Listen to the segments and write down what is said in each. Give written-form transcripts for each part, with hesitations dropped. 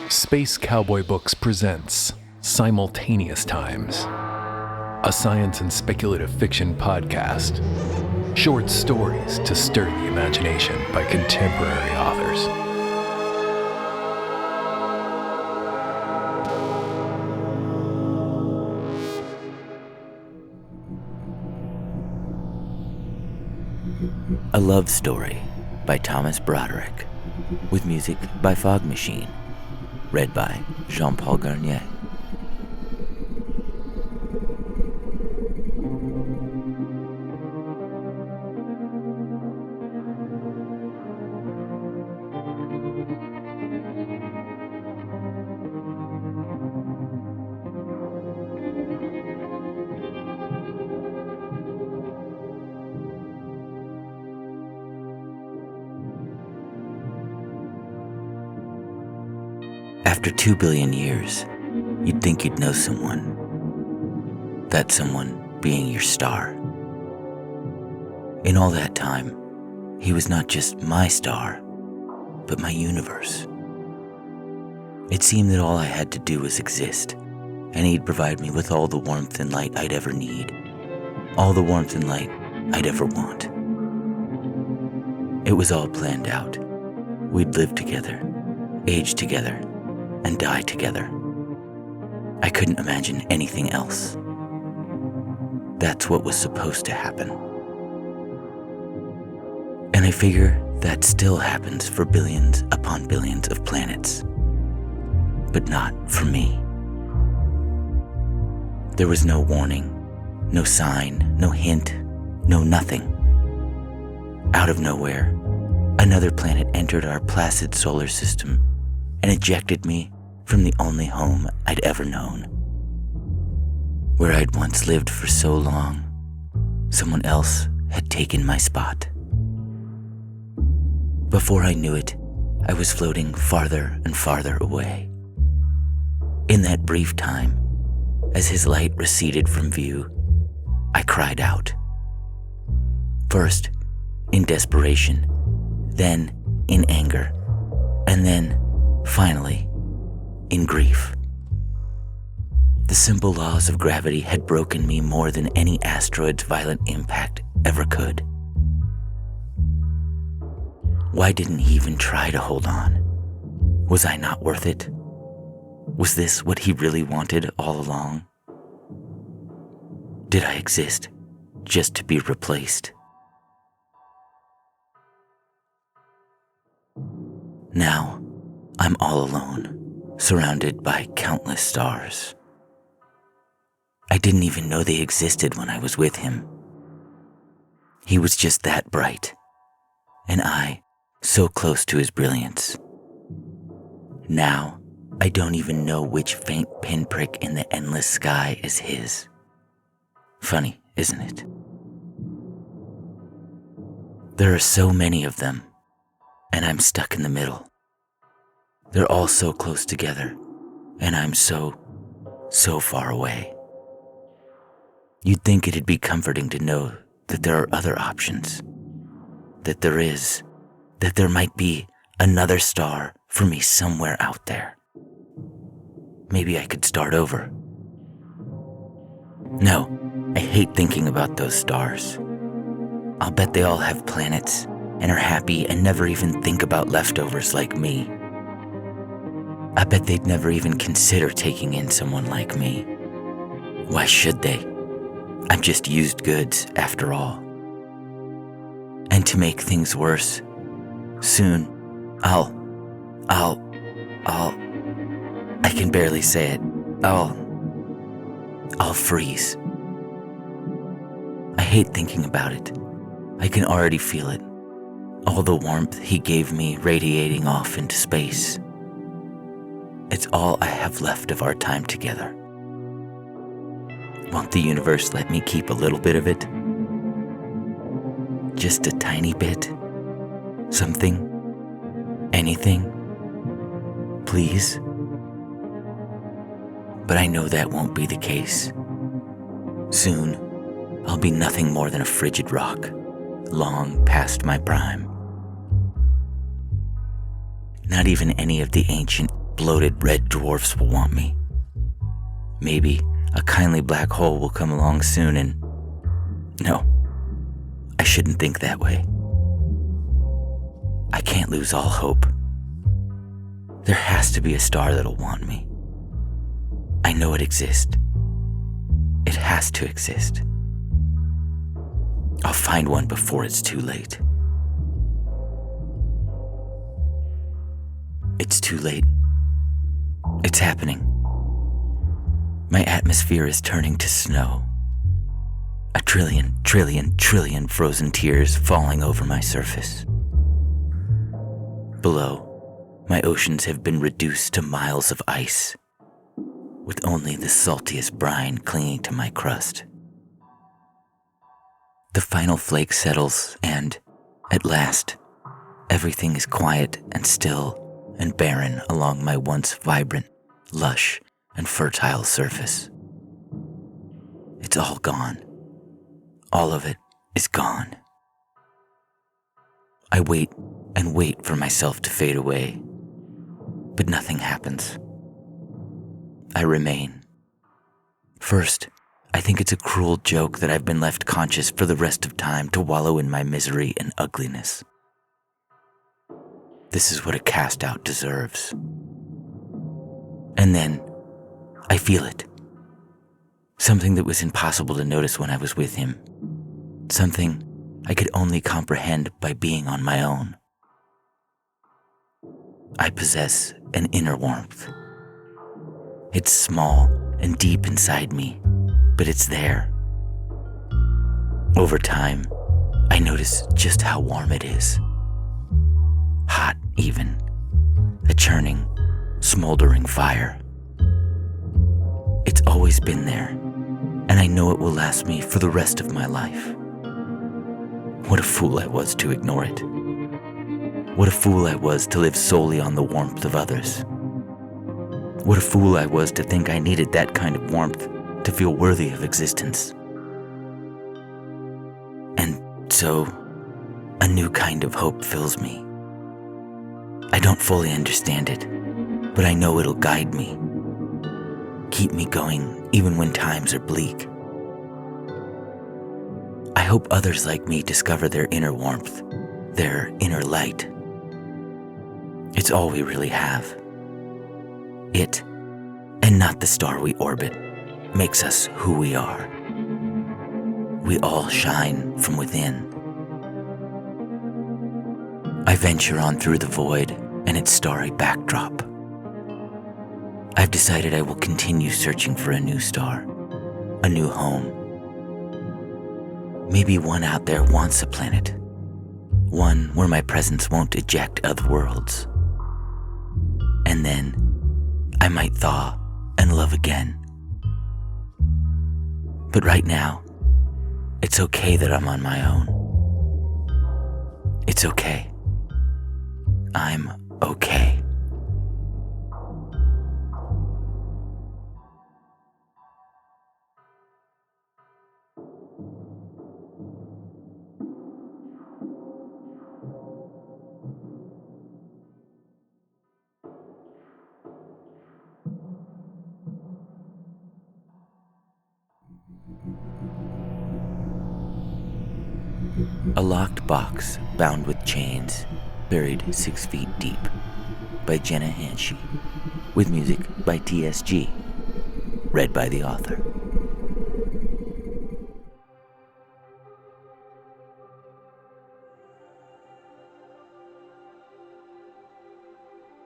Space Cowboy Books presents Simultaneous Times, a science and speculative fiction podcast. Short stories to stir the imagination by contemporary authors. A Love Story by Thomas Broderick, with music by Fog Machine, read by Jean-Paul Garnier. After 2 billion years, you'd think you'd know someone. That someone being your star. In all that time, he was not just my star, but my universe. It seemed that all I had to do was exist, and he'd provide me with all the warmth and light I'd ever need, all the warmth and light I'd ever want. It was all planned out. We'd live together, age together, and die together. I couldn't imagine anything else. That's what was supposed to happen. And I figure that still happens for billions upon billions of planets. But not for me. There was no warning, no sign, no hint, no nothing. Out of nowhere, another planet entered our placid solar system and ejected me from the only home I'd ever known. Where I'd once lived for so long, someone else had taken my spot. Before I knew it, I was floating farther and farther away. In that brief time, as his light receded from view, I cried out. First, in desperation, then in anger, and then, finally, in grief. The simple laws of gravity had broken me more than any asteroid's violent impact ever could. Why didn't he even try to hold on? Was I not worth it? Was this what he really wanted all along? Did I exist just to be replaced? Now, I'm all alone, surrounded by countless stars. I didn't even know they existed when I was with him. He was just that bright, and I so close to his brilliance. Now, I don't even know which faint pinprick in the endless sky is his. Funny, isn't it? There are so many of them, and I'm stuck in the middle. They're all so close together, and I'm so far away. You'd think it'd be comforting to know that there are other options, that there might be another star for me somewhere out there. Maybe I could start over. No, I hate thinking about those stars. I'll bet they all have planets and are happy and never even think about leftovers like me. I bet they'd never even consider taking in someone like me. Why should they? I'm just used goods after all. And to make things worse, soon, I can barely say it. I'll freeze. I hate thinking about it. I can already feel it. All the warmth he gave me radiating off into space. It's all I have left of our time together. Won't the universe let me keep a little bit of it? Just a tiny bit? Something? Anything? Please? But I know that won't be the case. Soon, I'll be nothing more than a frigid rock, long past my prime. Not even any of the ancient bloated red dwarfs will want me. Maybe a kindly black hole will come along soon and... No, I shouldn't think that way. I can't lose all hope. There has to be a star that'll want me. I know it exists. It has to exist. I'll find one before it's too late. It's too late. It's happening. My atmosphere is turning to snow. A trillion frozen tears falling over my surface. Below, my oceans have been reduced to miles of ice, with only the saltiest brine clinging to my crust. The final flake settles, and, at last, everything is quiet and still and barren along my once vibrant, lush, and fertile surface. It's all gone. All of it is gone. I wait and wait for myself to fade away, but nothing happens. I remain. First, I think it's a cruel joke that I've been left conscious for the rest of time to wallow in my misery and ugliness. This is what a cast-out deserves. And then, I feel it. Something that was impossible to notice when I was with him. Something I could only comprehend by being on my own. I possess an inner warmth. It's small and deep inside me, but it's there. Over time, I notice just how warm it is. Hot, even. A churning, smoldering fire. It's always been there, and I know it will last me for the rest of my life. What a fool I was to ignore it. What a fool I was to live solely on the warmth of others. What a fool I was to think I needed that kind of warmth to feel worthy of existence. And so, a new kind of hope fills me. I don't fully understand it, but I know it'll guide me. Keep me going even when times are bleak. I hope others like me discover their inner warmth, their inner light. It's all we really have. It, and not the star we orbit, makes us who we are. We all shine from within. I venture on through the void and its starry backdrop. I've decided I will continue searching for a new star, a new home. Maybe one out there wants a planet, one where my presence won't eject other worlds. And then I might thaw and love again. But right now, it's okay that I'm on my own. It's okay. I'm okay. A Locked Box Bound with Chains, Buried 6 Feet Deep, by Jenna Hanchey, with music by TSG, read by the author.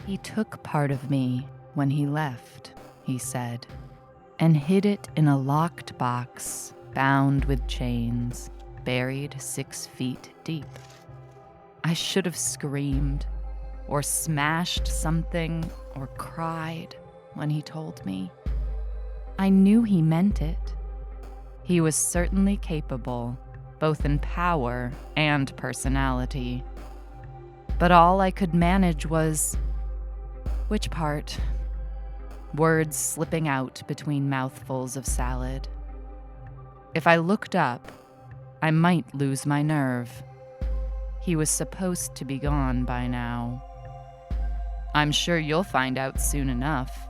He took part of me when he left, he said, and hid it in a locked box, bound with chains, buried 6 feet deep. I should have screamed, or smashed something, or cried when he told me. I knew he meant it. He was certainly capable, both in power and personality. But all I could manage was... which part? Words slipping out between mouthfuls of salad. If I looked up, I might lose my nerve. He was supposed to be gone by now. I'm sure you'll find out soon enough.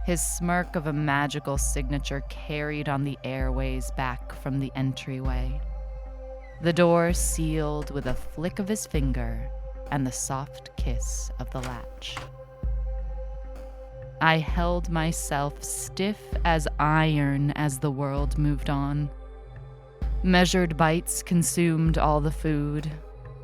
His smirk of a magical signature carried on the airways back from the entryway. The door sealed with a flick of his finger and the soft kiss of the latch. I held myself stiff as iron as the world moved on. Measured bites consumed all the food,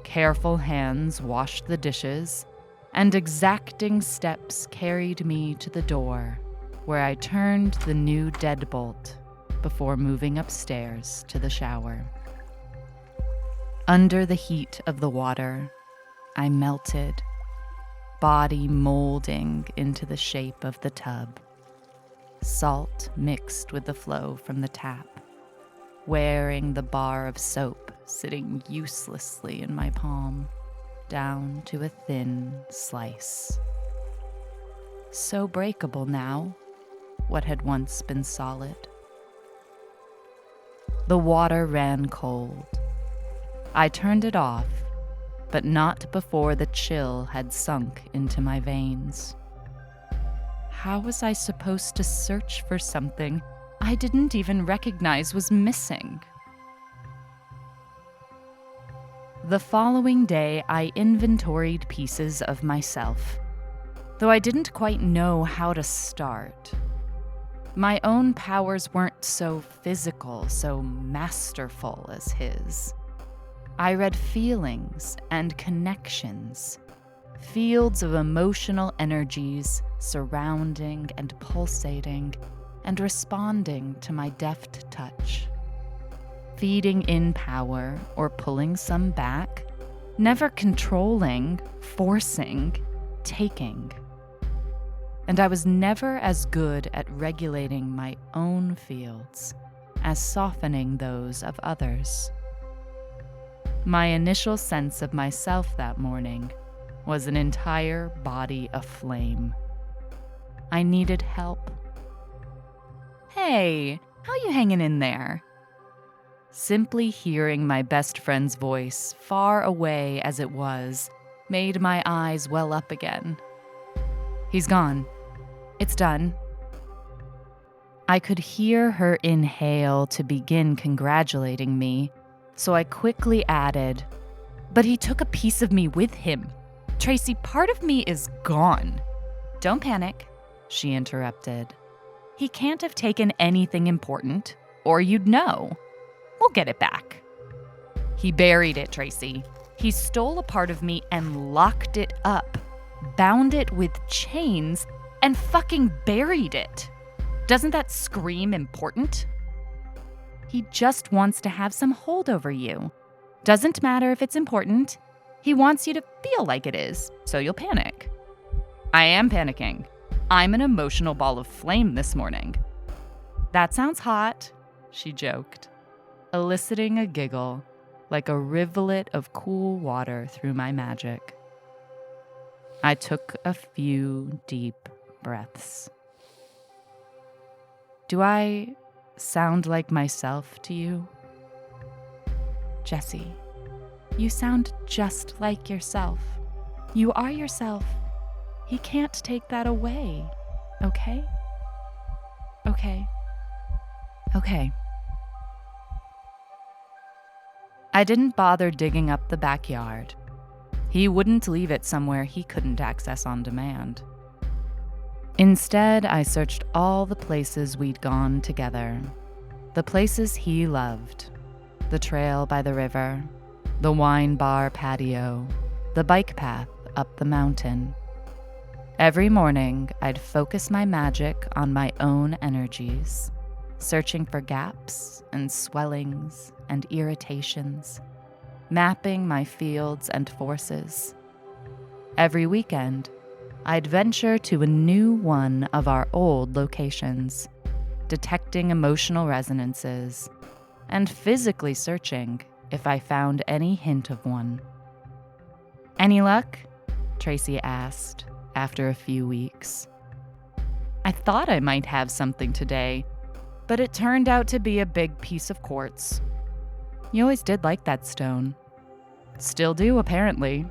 careful hands washed the dishes, and exacting steps carried me to the door, where I turned the new deadbolt before moving upstairs to the shower. Under the heat of the water, I melted, body molding into the shape of the tub. Salt mixed with the flow from the tap, wearing the bar of soap sitting uselessly in my palm, down to a thin slice. So breakable now, what had once been solid. The water ran cold. I turned it off, but not before the chill had sunk into my veins. How was I supposed to search for something I didn't even recognize was missing? The following day, I inventoried pieces of myself, though I didn't quite know how to start. My own powers weren't so physical, so masterful as his. I read feelings and connections, fields of emotional energies surrounding and pulsating and responding to my deft touch. Feeding in power or pulling some back, never controlling, forcing, taking. And I was never as good at regulating my own fields as softening those of others. My initial sense of myself that morning was an entire body aflame. I needed help. "Hey, how you hanging in there?" Simply hearing my best friend's voice, far away as it was, made my eyes well up again. "He's gone. It's done." I could hear her inhale to begin congratulating me, so I quickly added, "But he took a piece of me with him. Tracy, part of me is gone." "Don't panic," she interrupted. "He can't have taken anything important, or you'd know. We'll get it back." "He buried it, Tracy. He stole a part of me and locked it up, bound it with chains, and fucking buried it. Doesn't that scream important? He just wants to have some hold over you. Doesn't matter if it's important. He wants you to feel like it is, so you'll panic." "I am panicking. I'm an emotional ball of flame this morning." "That sounds hot," she joked, eliciting a giggle like a rivulet of cool water through my magic. I took a few deep breaths. "Do I sound like myself to you?" "Jessie, you sound just like yourself. You are yourself. He can't take that away, okay? Okay. I didn't bother digging up the backyard. He wouldn't leave it somewhere he couldn't access on demand. Instead, I searched all the places we'd gone together, the places he loved, the trail by the river, the wine bar patio, the bike path up the mountain. Every morning, I'd focus my magic on my own energies, searching for gaps and swellings and irritations, mapping my fields and forces. Every weekend, I'd venture to a new one of our old locations, detecting emotional resonances and physically searching if I found any hint of one. "Any luck?" Tracy asked after a few weeks. "I thought I might have something today, but it turned out to be a big piece of quartz. You always did like that stone. Still do, apparently."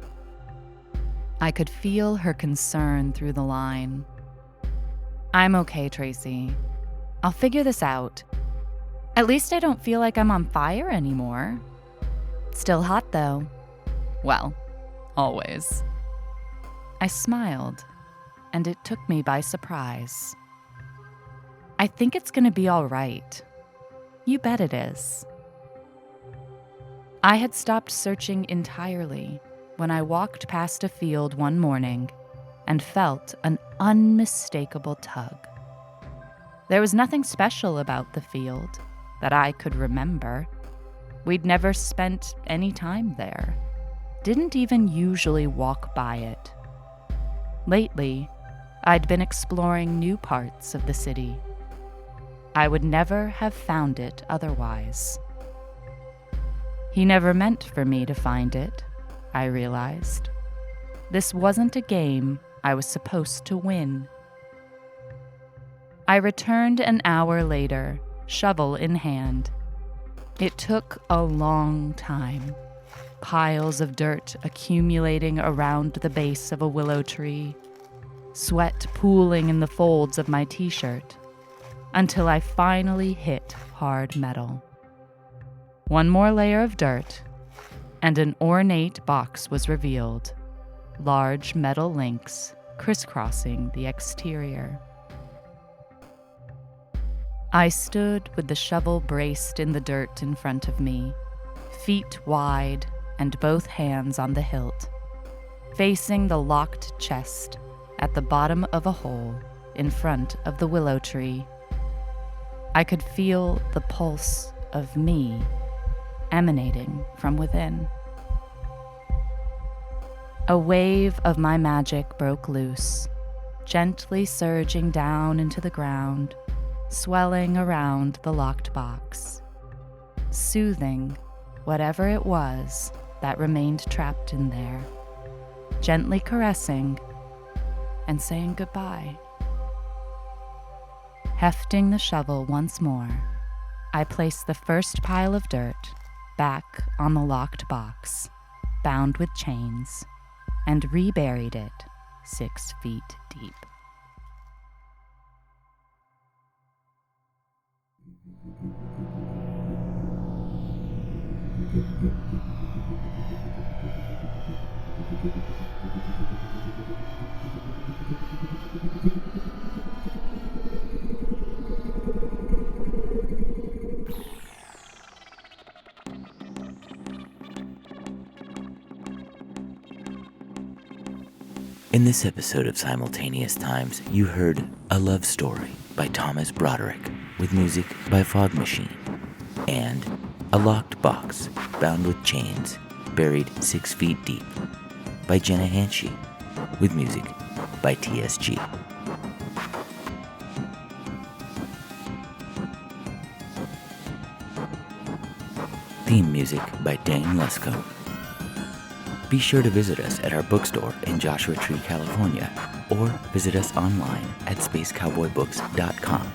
I could feel her concern through the line. I'm okay, Tracy. I'll figure this out. At least I don't feel like I'm on fire anymore. Still hot, though. Well, always. I smiled, and it took me by surprise. I think it's gonna be all right. You bet it is. I had stopped searching entirely when I walked past a field one morning and felt an unmistakable tug. There was nothing special about the field that I could remember. We'd never spent any time there. Didn't even usually walk by it. Lately, I'd been exploring new parts of the city. I would never have found it otherwise. He never meant for me to find it, I realized. This wasn't a game I was supposed to win. I returned an hour later, shovel in hand. It took a long time. Piles of dirt accumulating around the base of a willow tree, sweat pooling in the folds of my t-shirt, until I finally hit hard metal. One more layer of dirt, and an ornate box was revealed, large metal links crisscrossing the exterior. I stood with the shovel braced in the dirt in front of me, feet wide and both hands on the hilt, facing the locked chest at the bottom of a hole in front of the willow tree. I could feel the pulse of me emanating from within. A wave of my magic broke loose, gently surging down into the ground, swelling around the locked box, soothing whatever it was that remained trapped in there, gently caressing and saying goodbye. Hefting the shovel once more, I placed the first pile of dirt back on the locked box, bound with chains, and reburied it 6 feet deep. In this episode of Simultaneous Times, you heard A Love Story by Thomas Broderick with music by Fog Machine, and A Locked Box Bound with Chains Buried 6 Feet Deep by Jenna Hanchey with music by TSG. Theme music by Dane Lesko. Be sure to visit us at our bookstore in Joshua Tree, California, or visit us online at spacecowboybooks.com